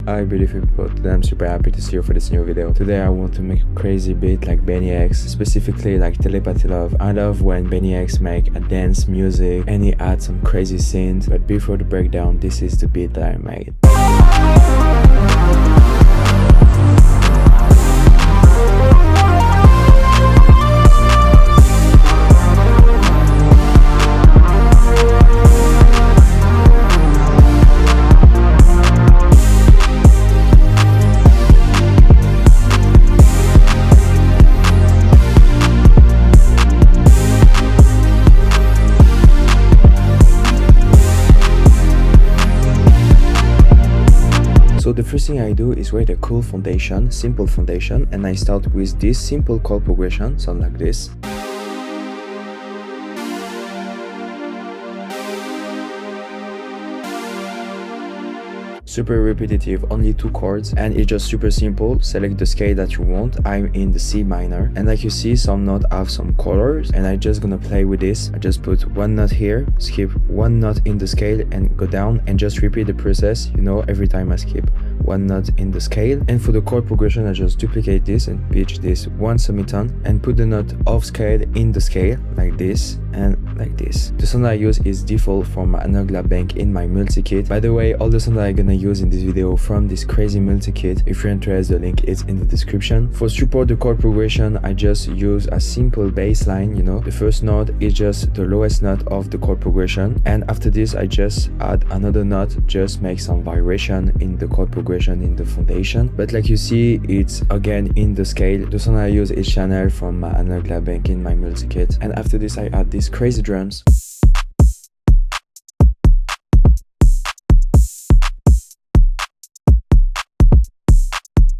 Hi beautiful people, today I'm super happy to see you for this new video. Today I want to make a crazy beat like BNYX, specifically like Telepathy Love. I love when BNYX make a dance music and he adds some crazy synths, but before the breakdown, this is the beat that I made. So the first thing I do is write a cool foundation, simple foundation, and I start with this simple chord progression, sound like this. Super repetitive, only 2 chords, and it's just super simple. Select the scale that you want. I'm in the C minor, and like you see, some notes have some colors, and I'm just gonna play with this. I just put 1 note here, skip 1 note in the scale and go down, and just repeat the process, you know, every time I skip 1 note in the scale. And for the chord progression, I just duplicate this and pitch this 1 semitone and put the note off scale in the scale like this and like this. The sound I use is default from my analog lab bank in my multi-kit. By the way, all the sound that I'm gonna use in this video from this crazy multi-kit, if you're interested, the link is in the description. For support the chord progression, I just use a simple bass line, you know. The first note is just the lowest note of the chord progression, and after this I just add another note, just make some vibration in the chord progression in the foundation. But like you see, it's again in the scale. The sound I use is channel from my analog lab bank in my multi-kit, and after this I add these crazy drums.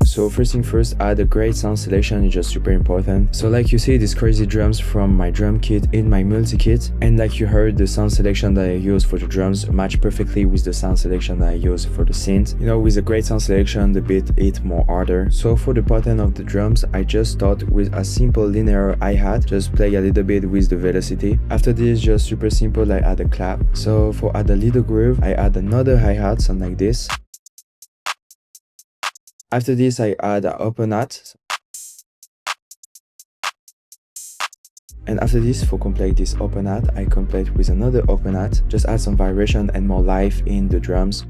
So first thing first, add a great sound selection, is just super important. So like you see, these crazy drums from my drum kit in my multi-kit, and like you heard, the sound selection that I use for the drums match perfectly with the sound selection that I use for the synth. You know, with a great sound selection, the beat is more harder. So for the pattern of the drums, I just start with a simple linear hi-hat, just play a little bit with the velocity. After this, just super simple, I add a clap. So for add a little groove, I add another hi-hat, sound like this. After this, I add an open hat. And after this, for complete this open hat, I complete with another open hat. Just add some vibration and more life in the drums.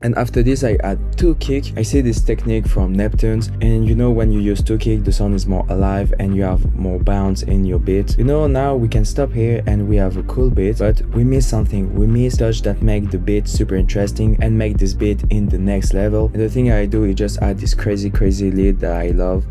And after this, I add 2 kick. I see this technique from Neptunes, and you know, when you use 2 kick, the sound is more alive and you have more bounce in your beat. You know, now we can stop here and we have a cool beat, but we miss something. We miss touch that make the beat super interesting and make this beat in the next level. And the thing I do is just add this crazy lead that I love.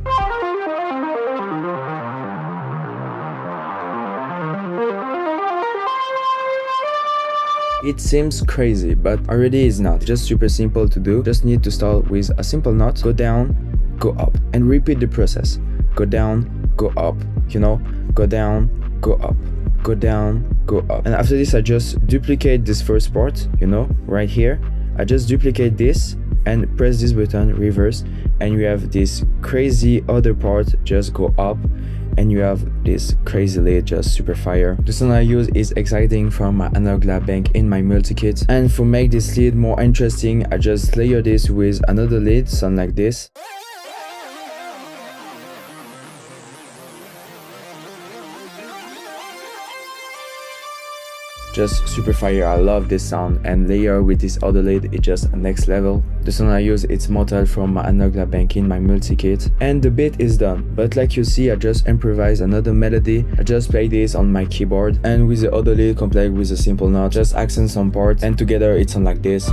It seems crazy, but already is not. Just super simple to do. Just need to start with a simple note, go down, go up, and repeat the process. Go down, go up, you know, go down, go up, go down, go up. And after this, I just duplicate this first part, you know, right here. I just duplicate this and press this button, reverse, and you have this crazy other part, just go up, and you have this crazy lead, just super fire. The sound I use is exciting from my analog lab bank in my multi-kit, and for make this lead more interesting, I just layer this with another lead, sound like this. Just super fire, I love this sound, and layer with this other lead is just next level. The sound I use, it's Mortal from my analog lab bank in my multi-kit, and the beat is done. But like you see, I just improvise another melody. I just play this on my keyboard, and with the other lead complete with a simple note, just accent some parts, and together it sounds like this.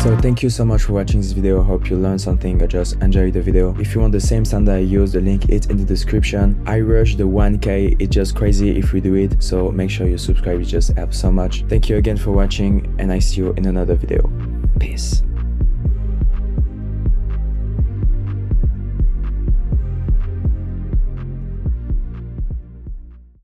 So thank you so much for watching this video. I hope you learned something or just enjoyed the video. If you want the same sound that I use, the link is in the description. I rush the 1K, it's just crazy if we do it, so make sure you subscribe, it just helps so much. Thank you again for watching, and I see you in another video. Peace.